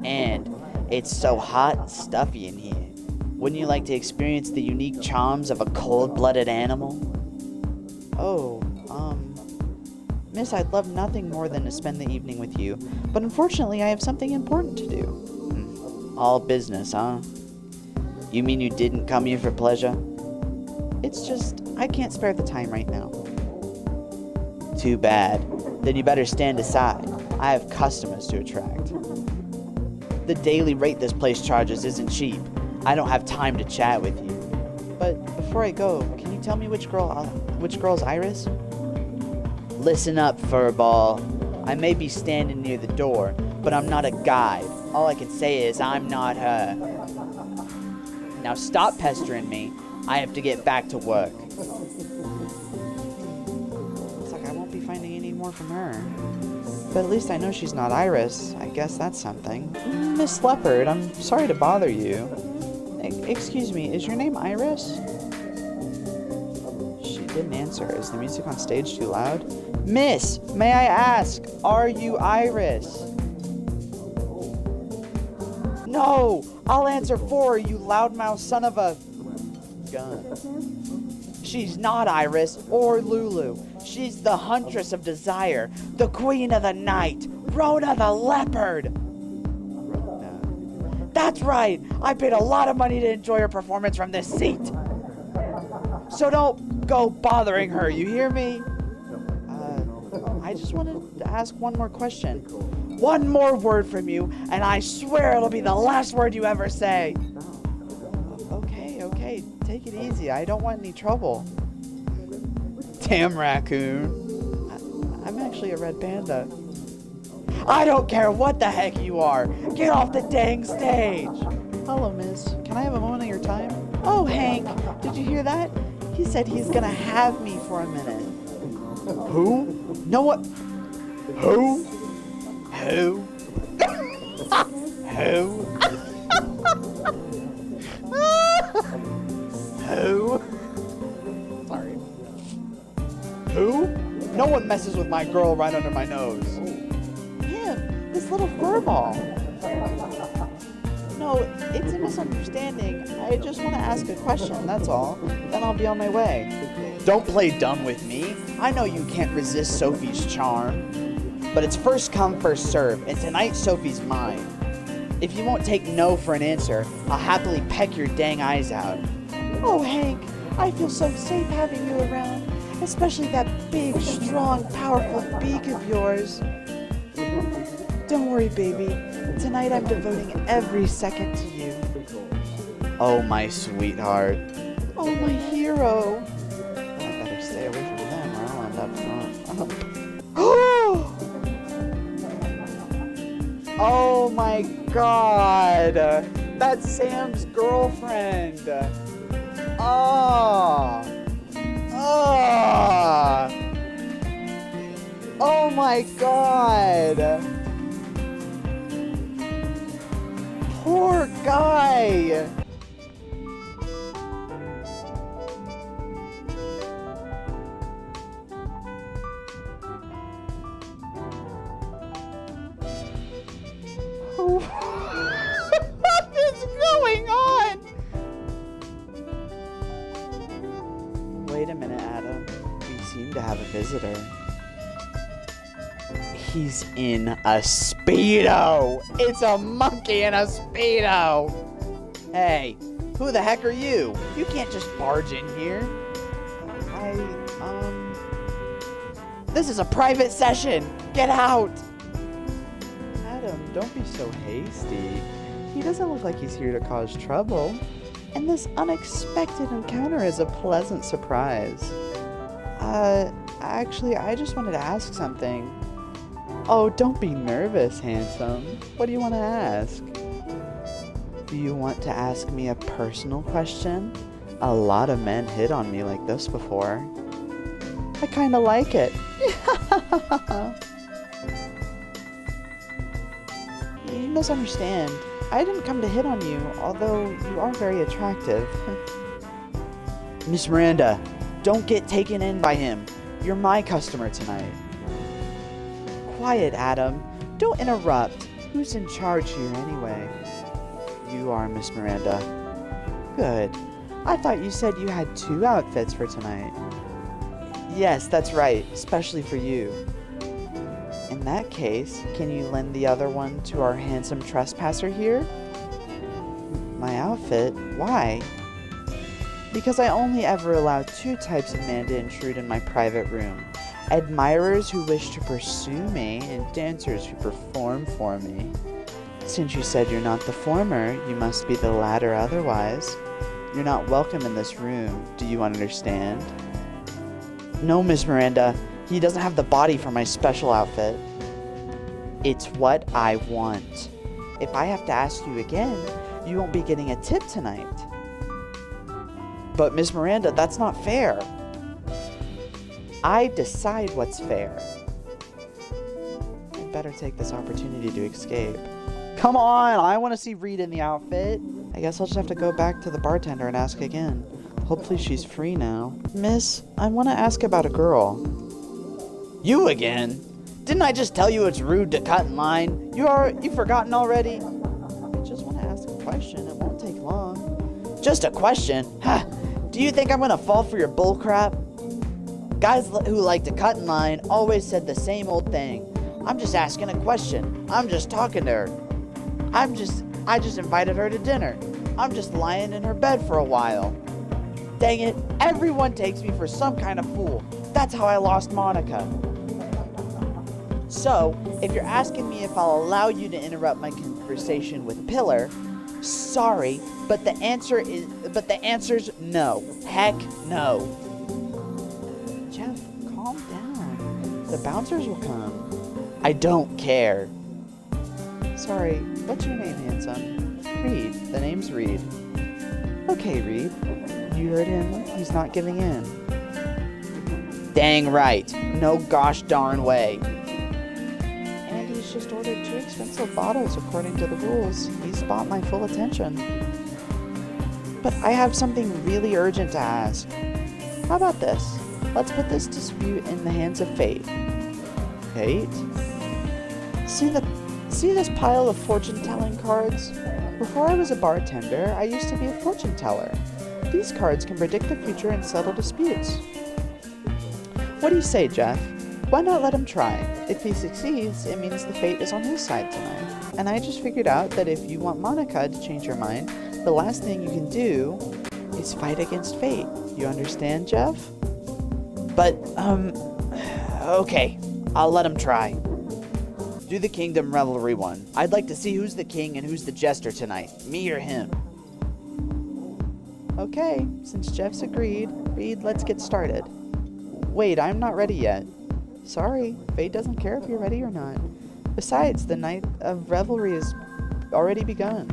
And it's so hot and stuffy in here. Wouldn't you like to experience the unique charms of a cold-blooded animal? Oh, miss, I'd love nothing more than to spend the evening with you, but unfortunately I have something important to do. All business, huh? You mean you didn't come here for pleasure? It's just, I can't spare the time right now. Too bad. Then you better stand aside. I have customers to attract. The daily rate this place charges isn't cheap. I don't have time to chat with you. But before I go, can you tell me which girl's Iris? Listen up, furball. I may be standing near the door, but I'm not a guide. All I can say is I'm not her. Now stop pestering me. I have to get back to work. Looks like I won't be finding any more from her. But at least I know she's not Iris. I guess that's something. Miss Leopard, I'm sorry to bother you. Excuse me, is your name Iris? She didn't answer. Is the music on stage too loud? Miss, may I ask, are you Iris? No! I'll answer for you, loudmouth son of a gun. She's not Iris or Lulu. She's the huntress of desire, the queen of the night, Rhoda the leopard. That's right! I paid a lot of money to enjoy her performance from this seat. So don't go bothering her, you hear me? I just wanted to ask one more question. One more word from you, and I swear it'll be the last word you ever say. Okay, take it easy. I don't want any trouble. Damn raccoon. I'm actually a red panda. I don't care what the heck you are. Get off the dang stage. Hello, miss. Can I have a moment of your time? Oh, Hank, did you hear that? He said he's gonna have me for a minute. Who? No what? Who? Who? Who? Who? Sorry. Who? No one messes with my girl right under my nose. Him, this little furball. No, it's a misunderstanding. I just want to ask a question, that's all. Then I'll be on my way. Don't play dumb with me. I know you can't resist Sophie's charm. But it's first come, first serve, and tonight Sophie's mine. If you won't take no for an answer, I'll happily peck your dang eyes out. Oh, Hank, I feel so safe having you around, especially that big, strong, powerful beak of yours. Don't worry, baby. Tonight I'm devoting every second to you. Oh, my sweetheart. Oh, my hero. I better stay away from them or I'll end up front. Oh my god! That's Sam's girlfriend! Oh! Oh! Oh my god! Poor guy! What is going on? Wait a minute, Adam. We seem to have a visitor. He's in a Speedo! It's a monkey in a Speedo! Hey, who the heck are you? You can't just barge in here. This is a private session! Get out! Adam, don't be so hasty. He doesn't look like he's here to cause trouble. And this unexpected encounter is a pleasant surprise. Actually, I just wanted to ask something. Oh, don't be nervous, handsome. What do you want to ask? Do you want to ask me a personal question? A lot of men hit on me like this before. I kinda like it. You misunderstand. I didn't come to hit on you, although you are very attractive. Miss Miranda, don't get taken in by him. You're my customer tonight. Quiet, Adam. Don't interrupt. Who's in charge here anyway? You are, Miss Miranda. Good. I thought you said you had 2 outfits for tonight. Yes, that's right, especially for you. In that case, can you lend the other one to our handsome trespasser here? My outfit? Why? Because I only ever allow 2 types of men to intrude in my private room. Admirers who wish to pursue me, and dancers who perform for me. Since you said you're not the former, you must be the latter otherwise. You're not welcome in this room. Do you understand? No, Miss Miranda. He doesn't have the body for my special outfit. It's what I want. If I have to ask you again, you won't be getting a tip tonight. But Miss Miranda, that's not fair. I decide what's fair. I'd better take this opportunity to escape. Come on, I want to see Reed in the outfit. I guess I'll just have to go back to the bartender and ask again. Hopefully she's free now. Miss, I want to ask about a girl. You again? Didn't I just tell you it's rude to cut in line? You've forgotten already? I just want to ask a question. It won't take long. Just a question? Ha! Do you think I'm going to fall for your bullcrap? Guys who like to cut in line always said the same old thing. I'm just asking a question. I'm just talking to her. I just invited her to dinner. I'm just lying in her bed for a while. Dang it, everyone takes me for some kind of fool. That's how I lost Monica. So, if you're asking me if I'll allow you to interrupt my conversation with Pillar, sorry, but the answer's no. Heck no. Jeff, calm down. The bouncers will come. I don't care. Sorry, what's your name, handsome? Reed. The name's Reed. Okay, Reed. You heard him. He's not giving in. Dang right. No gosh darn way. And he's just ordered 2 expensive bottles according to the rules. He's bought my full attention. But I have something really urgent to ask. How about this? Let's put this dispute in the hands of fate. Fate? See this pile of fortune-telling cards? Before I was a bartender, I used to be a fortune teller. These cards can predict the future and settle disputes. What do you say, Jeff? Why not let him try? If he succeeds, it means the fate is on his side tonight. And I just figured out that if you want Monica to change her mind, the last thing you can do is fight against fate. You understand, Jeff? But, okay. I'll let him try. Do the Kingdom Revelry one. I'd like to see who's the king and who's the jester tonight. Me or him. Okay, since Jeff's agreed, Reed, let's get started. Wait, I'm not ready yet. Sorry, fate doesn't care if you're ready or not. Besides, the night of revelry has already begun.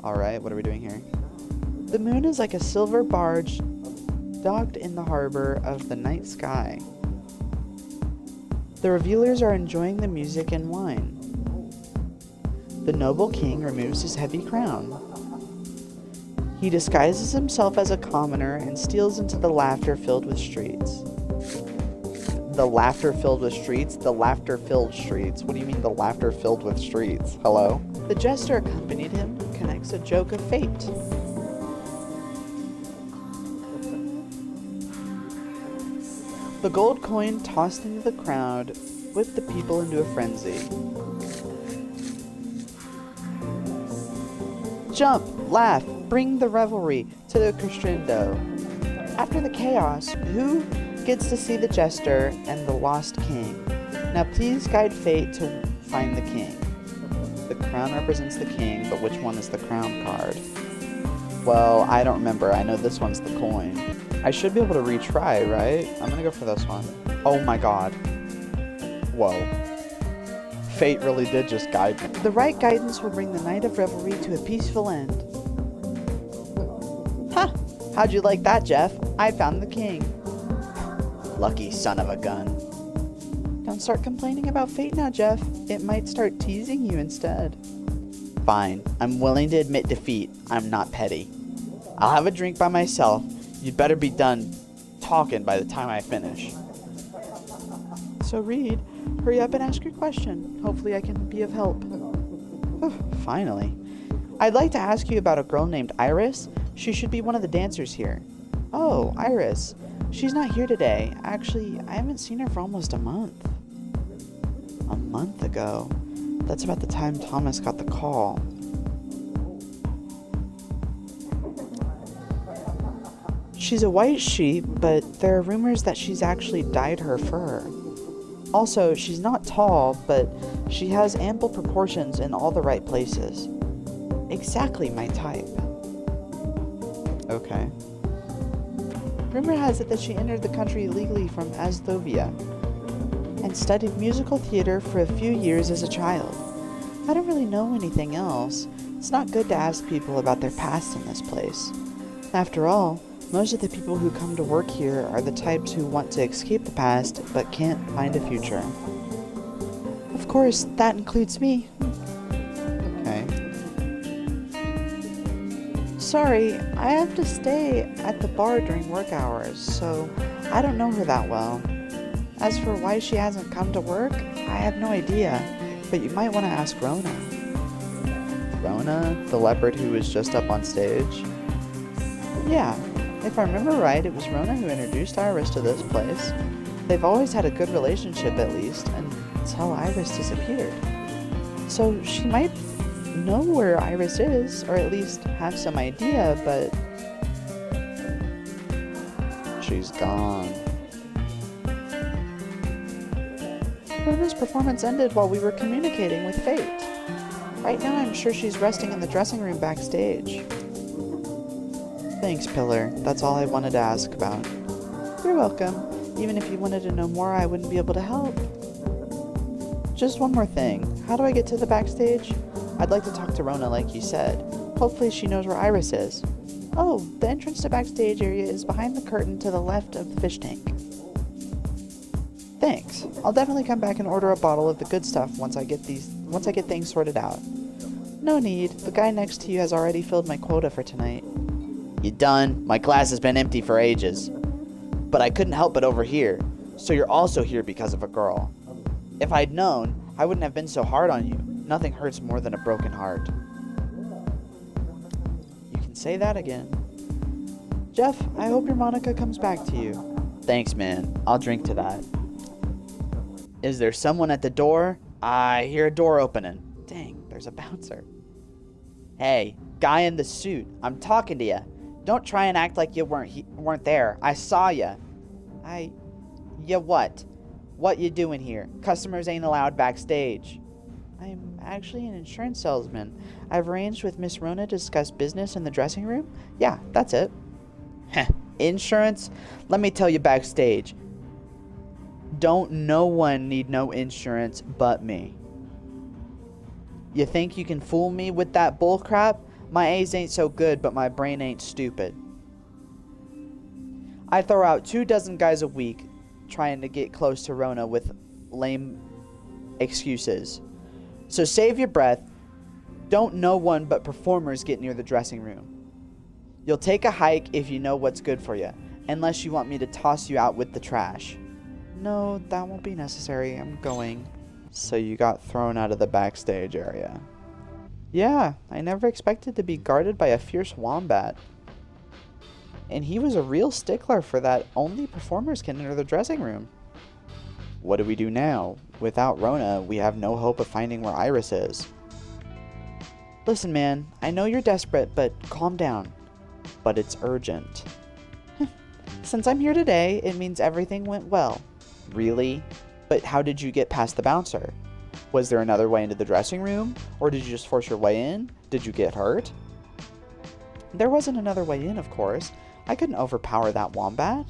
Alright, what are we doing here? The moon is like a silver barge docked in the harbor of the night sky. The revelers are enjoying the music and wine. The noble king removes his heavy crown. He disguises himself as a commoner and steals into the laughter-filled with streets. The laughter-filled with streets? The laughter-filled streets. What do you mean the laughter-filled with streets? Hello? The jester accompanied him, connects a joke of fate. The gold coin tossed into the crowd whipped the people into a frenzy. Jump, laugh, bring the revelry to the crescendo. After the chaos, who gets to see the jester and the lost king? Now please guide fate to find the king. The crown represents the king, but which one is the crown card? Well, I don't remember. I know this one's the coin. I should be able to retry, right? I'm gonna go for this one. Oh my god. Whoa. Fate really did just guide me. The right guidance will bring the night of revelry to a peaceful end. Ha! How'd you like that, Jeff? I found the king. Lucky son of a gun. Don't start complaining about fate now, Jeff. It might start teasing you instead. Fine. I'm willing to admit defeat. I'm not petty. I'll have a drink by myself. You'd better be done talking by the time I finish. So Reed, hurry up and ask your question. Hopefully I can be of help. Finally. I'd like to ask you about a girl named Iris. She should be one of the dancers here. Oh, Iris. She's not here today. Actually, I haven't seen her for almost a month. A month ago? That's about the time Thomas got the call. She's a white sheep, but there are rumors that she's actually dyed her fur. Also, she's not tall, but she has ample proportions in all the right places. Exactly my type. Okay. Rumor has it that she entered the country illegally from Asdovia and studied musical theater for a few years as a child. I don't really know anything else. It's not good to ask people about their past in this place. After all, most of the people who come to work here are the types who want to escape the past but can't find a future. Of course, that includes me. Okay. Sorry, I have to stay at the bar during work hours, so I don't know her that well. As for why she hasn't come to work, I have no idea, but you might want to ask Rona. Rona? The leopard who was just up on stage? Yeah. If I remember right, it was Rona who introduced Iris to this place. They've always had a good relationship, at least, until Iris disappeared. So she might know where Iris is, or at least have some idea, but she's gone. Rona's performance ended while we were communicating with Fate. Right now I'm sure she's resting in the dressing room backstage. Thanks, Pillar. That's all I wanted to ask about. You're welcome. Even if you wanted to know more, I wouldn't be able to help. Just one more thing. How do I get to the backstage? I'd like to talk to Rona like you said. Hopefully she knows where Iris is. Oh, the entrance to backstage area is behind the curtain to the left of the fish tank. Thanks. I'll definitely come back and order a bottle of the good stuff once I get things sorted out. No need. The guy next to you has already filled my quota for tonight. You done? My glass has been empty for ages. But I couldn't help but overhear. So you're also here because of a girl. If I'd known, I wouldn't have been so hard on you. Nothing hurts more than a broken heart. You can say that again. Jeff, I hope your Monica comes back to you. Thanks, man. I'll drink to that. Is there someone at the door? I hear a door opening. Dang, there's a bouncer. Hey, guy in the suit. I'm talking to you. Don't try and act like you weren't there. I saw you. You what? What you doing here? Customers ain't allowed backstage. I'm actually an insurance salesman. I've arranged with Miss Rona to discuss business in the dressing room. Yeah, that's it. Heh, insurance? Let me tell you backstage. Don't no one need no insurance but me. You think you can fool me with that bull crap? My A's ain't so good, but my brain ain't stupid. I throw out 24 guys a week trying to get close to Rona with lame excuses. So save your breath. Don't no one but performers get near the dressing room. You'll take a hike if you know what's good for you, unless you want me to toss you out with the trash. No, that won't be necessary. I'm going. So you got thrown out of the backstage area. Yeah, I never expected to be guarded by a fierce wombat. And he was a real stickler for that only performers can enter the dressing room. What do we do now? Without Rona, we have no hope of finding where Iris is. Listen, man, I know you're desperate, but calm down. But it's urgent. Since I'm here today, it means everything went well. Really? But how did you get past the bouncer? Was there another way into the dressing room? Or did you just force your way in? Did you get hurt? There wasn't another way in, of course. I couldn't overpower that wombat.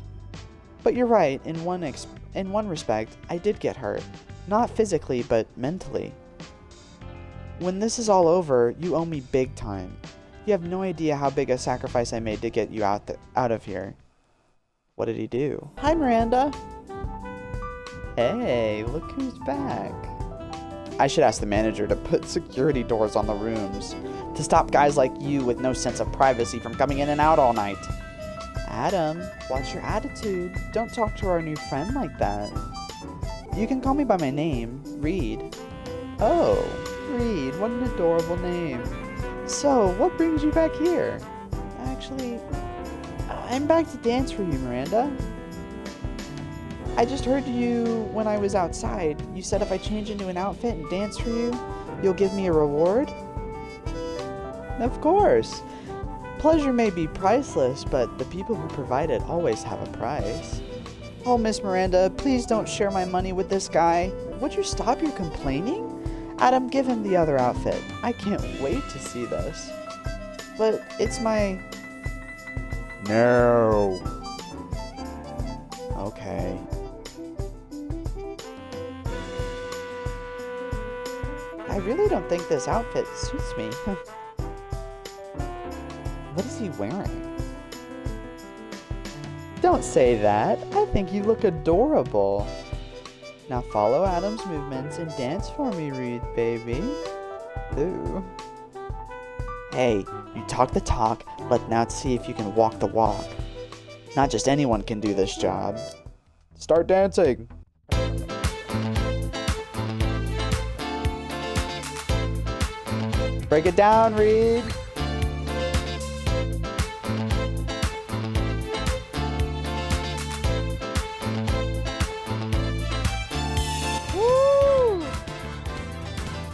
But you're right, in one respect, I did get hurt. Not physically, but mentally. When this is all over, you owe me big time. You have no idea how big a sacrifice I made to get you out of here. What did he do? Hi, Miranda. Hey, look who's back. I should ask the manager to put security doors on the rooms to stop guys like you with no sense of privacy from coming in and out all night. Adam, watch your attitude. Don't talk to our new friend like that. You can call me by my name, Reed. Oh, Reed, what an adorable name. So, what brings you back here? Actually, I'm back to dance for you, Miranda. I just heard you when I was outside. You said if I change into an outfit and dance for you, you'll give me a reward? Of course. Pleasure may be priceless, but the people who provide it always have a price. Oh, Miss Miranda, please don't share my money with this guy. Would you stop your complaining? Adam, give him the other outfit. I can't wait to see this. But it's my... No. Okay. I really don't think this outfit suits me. What is he wearing? Don't say that. I think you look adorable. Now follow Adam's movements and dance for me, Reed, baby. Ooh. Hey, you talk the talk, but now see if you can walk the walk. Not just anyone can do this job. Start dancing. Break it down, Reed.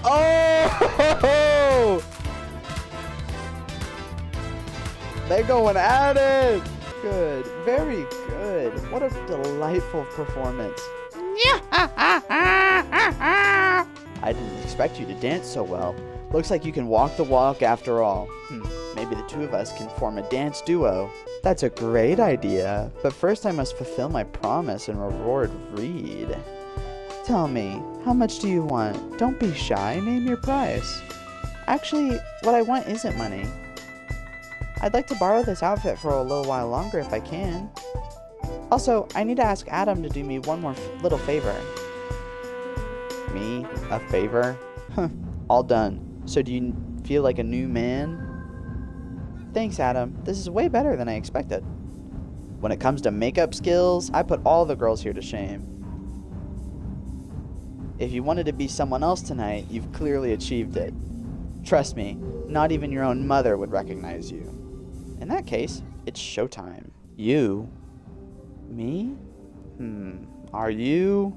Oh! They're going at it! Good. Very good. What a delightful performance. I didn't expect you to dance so well. Looks like you can walk the walk after all. Maybe the two of us can form a dance duo. That's a great idea. But first I must fulfill my promise and reward Reed. Tell me, how much do you want? Don't be shy, name your price. Actually, what I want isn't money. I'd like to borrow this outfit for a little while longer if I can. Also, I need to ask Adam to do me one more little favor. Me? A favor? All done. So do you feel like a new man? Thanks, Adam. This is way better than I expected. When it comes to makeup skills, I put all the girls here to shame. If you wanted to be someone else tonight, you've clearly achieved it. Trust me, not even your own mother would recognize you. In that case, it's showtime. You? Me? Are you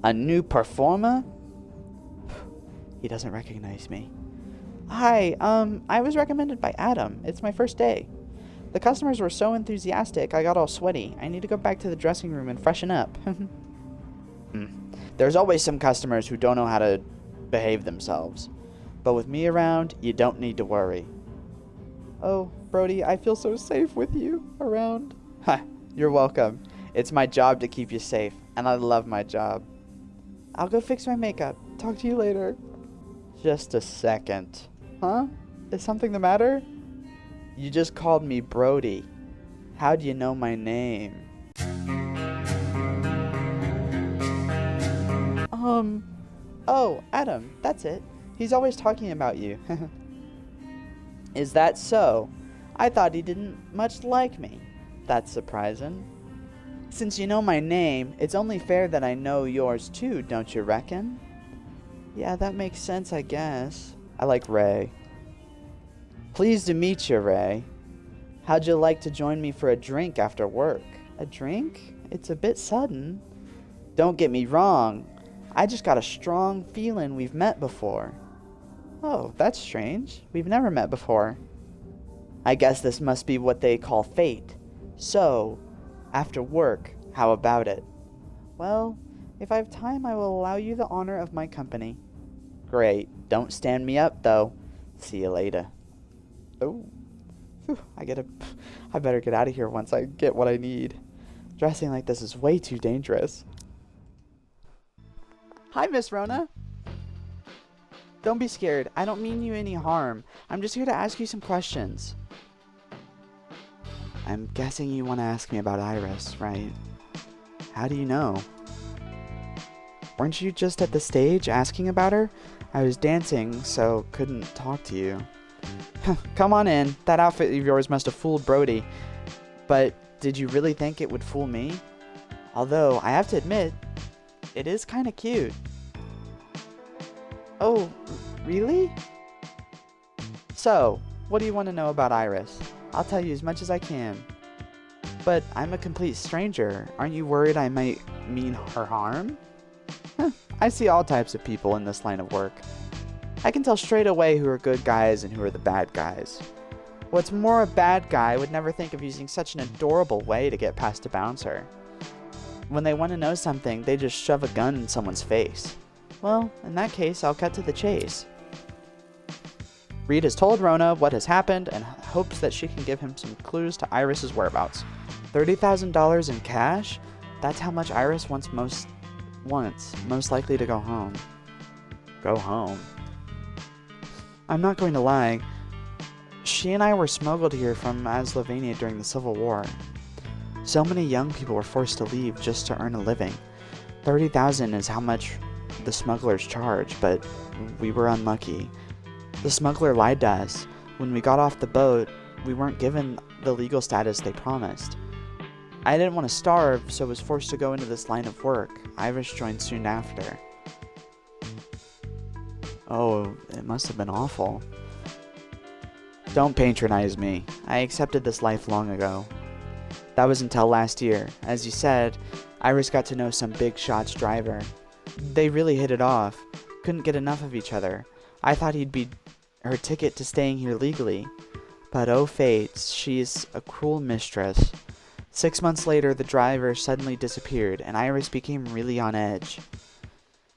a new performer? He doesn't recognize me. Hi, I was recommended by Adam. It's my first day. The customers were so enthusiastic, I got all sweaty. I need to go back to the dressing room and freshen up. There's always some customers who don't know how to behave themselves. But with me around, you don't need to worry. Oh, Brody, I feel so safe with you around. Ha, you're welcome. It's my job to keep you safe, and I love my job. I'll go fix my makeup. Talk to you later. Just a second. Huh? Is something the matter? You just called me Brody. How do you know my name? Oh, Adam, that's it. He's always talking about you. Is that so? I thought he didn't much like me. That's surprising. Since you know my name, it's only fair that I know yours too, don't you reckon? Yeah, that makes sense, I guess. I like Ray. Pleased to meet you, Ray. How'd you like to join me for a drink after work? A drink? It's a bit sudden. Don't get me wrong. I just got a strong feeling we've met before. Oh, that's strange. We've never met before. I guess this must be what they call fate. So, after work, how about it? Well, if I have time, I will allow you the honor of my company. Great. Don't stand me up, though. See you later. Oh. Whew, I better get out of here once I get what I need. Dressing like this is way too dangerous. Hi, Miss Rona. Don't be scared. I don't mean you any harm. I'm just here to ask you some questions. I'm guessing you want to ask me about Iris, right? How do you know? Weren't you just at the stage asking about her? I was dancing, so couldn't talk to you. Come on in. That outfit of yours must have fooled Brody. But did you really think it would fool me? Although, I have to admit, it is kind of cute. Oh, really? So, what do you want to know about Iris? I'll tell you as much as I can. But I'm a complete stranger. Aren't you worried I might mean her harm? I see all types of people in this line of work. I can tell straight away who are good guys and who are the bad guys. What's more, a bad guy would never think of using such an adorable way to get past a bouncer. When they want to know something, they just shove a gun in someone's face. Well, in that case, I'll cut to the chase. Reed has told Rona what has happened and hopes that she can give him some clues to Iris's whereabouts. $30,000 in cash? That's how much Iris wants most likely to go home. Go home. I'm not going to lie. She and I were smuggled here from Slovenia during the Civil War. So many young people were forced to leave just to earn a living. $30,000 is how much the smugglers charge, but we were unlucky. The smuggler lied to us. When we got off the boat, we weren't given the legal status they promised. I didn't want to starve, so was forced to go into this line of work. Iris joined soon after. Oh, it must have been awful. Don't patronize me. I accepted this life long ago. That was until last year. As you said, Iris got to know some big shots driver. They really hit it off. Couldn't get enough of each other. I thought he'd be her ticket to staying here legally. But oh fates, she's a cruel mistress. 6 months later, the driver suddenly disappeared, and Iris became really on edge.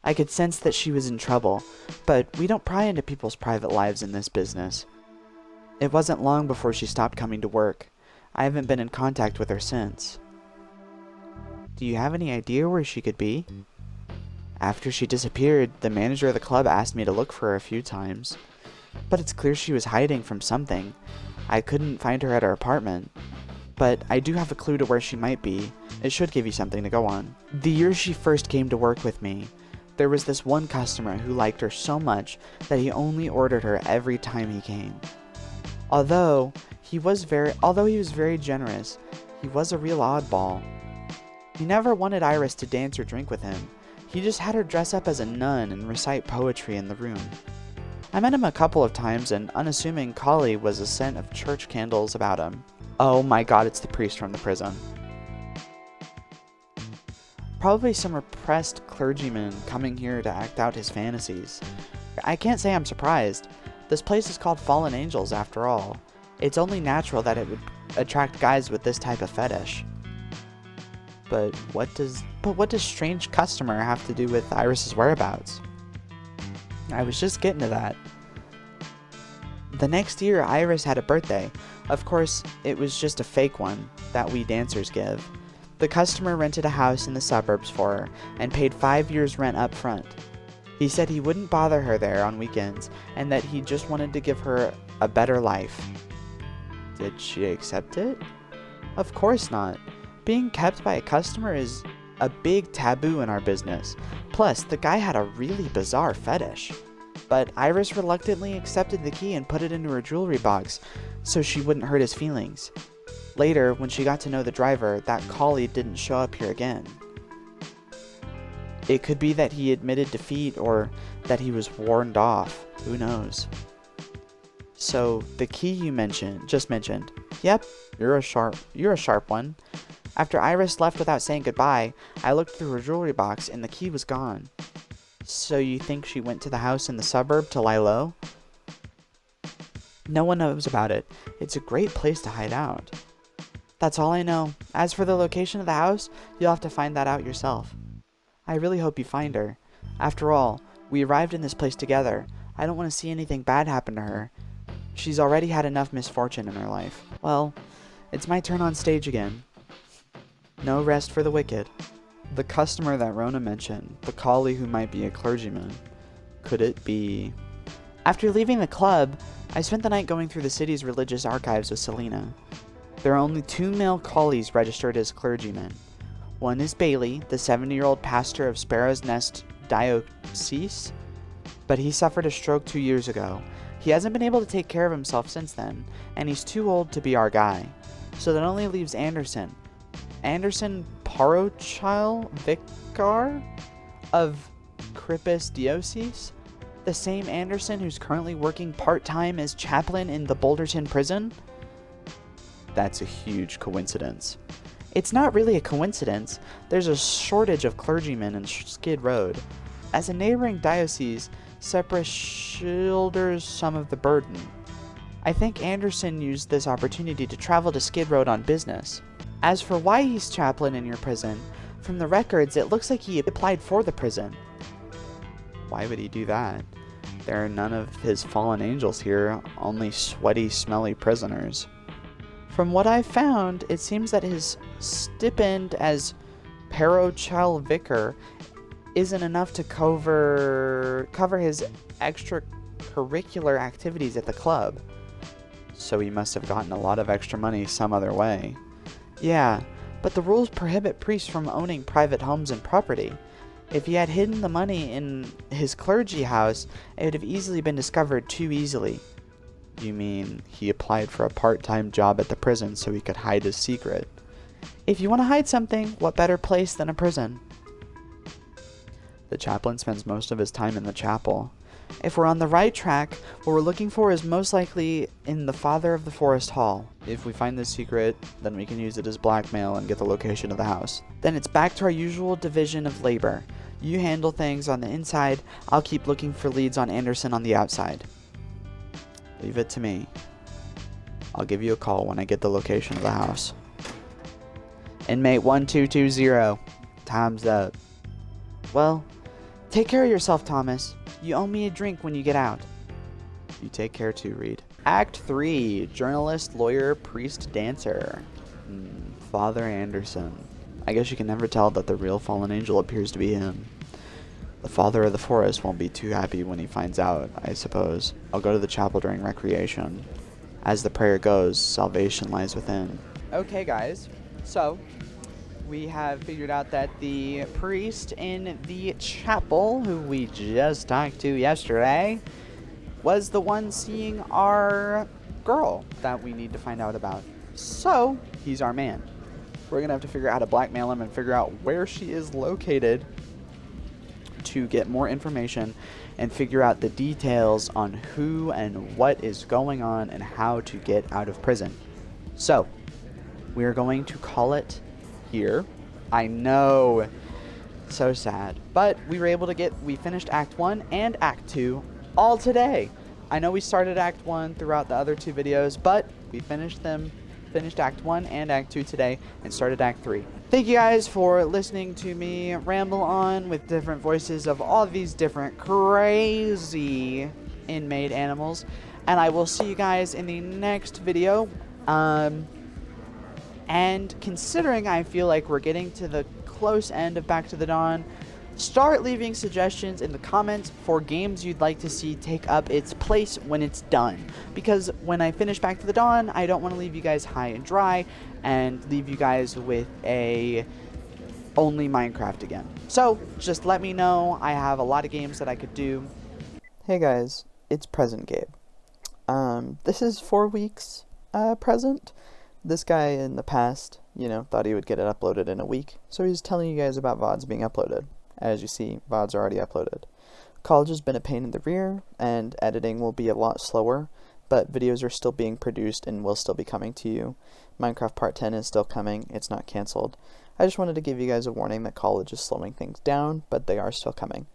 I could sense that she was in trouble, but we don't pry into people's private lives in this business. It wasn't long before she stopped coming to work. I haven't been in contact with her since. Do you have any idea where she could be? After she disappeared, the manager of the club asked me to look for her a few times. But it's clear she was hiding from something. I couldn't find her at her apartment. But I do have a clue to where she might be. It should give you something to go on. The year she first came to work with me, there was this one customer who liked her so much that he only ordered her every time he came. Although he was very generous, he was a real oddball. He never wanted Iris to dance or drink with him. He just had her dress up as a nun and recite poetry in the room. I met him a couple of times, and unassuming collie was a scent of church candles about him. Oh my god, it's the priest from the prison. Probably some repressed clergyman coming here to act out his fantasies. I can't say I'm surprised. This place is called Fallen Angels after all. It's only natural that it would attract guys with this type of fetish. But what does strange customer have to do with Iris's whereabouts? I was just getting to that. The next year, Iris had a birthday. Of course, it was just a fake one that we dancers give. The customer rented a house in the suburbs for her and paid 5 years' rent up front. He said he wouldn't bother her there on weekends and that he just wanted to give her a better life. Did she accept it? Of course not. Being kept by a customer is a big taboo in our business. Plus, the guy had a really bizarre fetish. But Iris reluctantly accepted the key and put it into her jewelry box so she wouldn't hurt his feelings. Later, when she got to know the driver, that collie didn't show up here again. It could be that he admitted defeat or that he was warned off. Who knows? So, the key you just mentioned. Yep, you're a sharp one. After Iris left without saying goodbye, I looked through her jewelry box and the key was gone. So you think she went to the house in the suburb to lie low? No one knows about it. It's a great place to hide out. That's all I know. As for the location of the house, you'll have to find that out yourself. I really hope you find her. After all, we arrived in this place together. I don't want to see anything bad happen to her. She's already had enough misfortune in her life. Well, it's my turn on stage again. No rest for the wicked. The customer that Rona mentioned, the collie who might be a clergyman. Could it be? After leaving the club, I spent the night going through the city's religious archives with Selena. There are only 2 male collies registered as clergymen. One is Bailey, the 70-year-old pastor of Sparrow's Nest Diocese, but he suffered a stroke 2 years ago. He hasn't been able to take care of himself since then, and he's too old to be our guy. So that only leaves Anderson Parochil Vicar of Crippus Diocese, the same Anderson who's currently working part-time as chaplain in the Boulderton prison. That's a huge coincidence. It's not really a coincidence. There's a shortage of clergymen in Skid Road. As a neighboring diocese, Cypress shoulders some of the burden. I think Anderson used this opportunity to travel to Skid Row on business. As for why he's chaplain in your prison, from the records it looks like he applied for the prison. Why would he do that? There are none of his fallen angels here, only sweaty, smelly prisoners. From what I've found, it seems that his stipend as Parochil Vicar isn't enough to cover his extracurricular activities at the club. So he must have gotten a lot of extra money some other way. Yeah, but the rules prohibit priests from owning private homes and property. If he had hidden the money in his clergy house, it would have easily been discovered too easily. You mean he applied for a part-time job at the prison so he could hide his secret? If you want to hide something, what better place than a prison? The chaplain spends most of his time in the chapel. If we're on the right track, what we're looking for is most likely in the Father of the Forest Hall. If we find this secret, then we can use it as blackmail and get the location of the house. Then it's back to our usual division of labor. You handle things on the inside, I'll keep looking for leads on Anderson on the outside. Leave it to me. I'll give you a call when I get the location of the house. Inmate 1220. Time's up. Well, take care of yourself, Thomas. You owe me a drink when you get out. You take care too, Reed. Act 3. Journalist, lawyer, priest, dancer. Father Anderson. I guess you can never tell that the real fallen angel appears to be him. The Father of the Forest won't be too happy when he finds out, I suppose. I'll go to the chapel during recreation. As the prayer goes, salvation lies within. Okay, guys. So, we have figured out that the priest in the chapel, who we just talked to yesterday, was the one seeing our girl that we need to find out about. So, he's our man. We're going to have to figure out how to blackmail him and figure out where she is located to get more information and figure out the details on who and what is going on and how to get out of prison. So, we are going to call it here. I know, so sad, but we were able to we finished Act 1 and Act 2 all today. I know we started Act 1 throughout the other 2 videos, but we finished Act 1 and Act 2 today and started Act 3. Thank you guys for listening to me ramble on with different voices of all these different crazy inmate animals, and I will see you guys in the next video. And considering I feel like we're getting to the close end of Back to the Dawn, start leaving suggestions in the comments for games you'd like to see take up its place when it's done. Because when I finish Back to the Dawn, I don't want to leave you guys high and dry and leave you guys with a only Minecraft again. So just let me know. I have a lot of games that I could do. Hey guys, it's Present Gabe. This is 4 weeks present. This guy in the past, thought he would get it uploaded in a week, so he's telling you guys about VODs being uploaded. As you see, VODs are already uploaded. College has been a pain in the rear, and editing will be a lot slower, but videos are still being produced and will still be coming to you. Minecraft Part 10 is still coming, it's not cancelled. I just wanted to give you guys a warning that college is slowing things down, but they are still coming.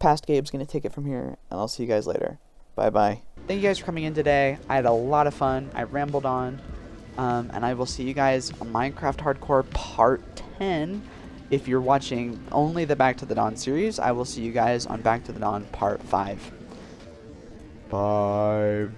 Past Gabe's going to take it from here, and I'll see you guys later. Bye-bye. Thank you guys for coming in today. I had a lot of fun. I rambled on. And I will see you guys on Minecraft Hardcore Part 10. If you're watching only the Back to the Dawn series, I will see you guys on Back to the Dawn Part 5. Bye-bye.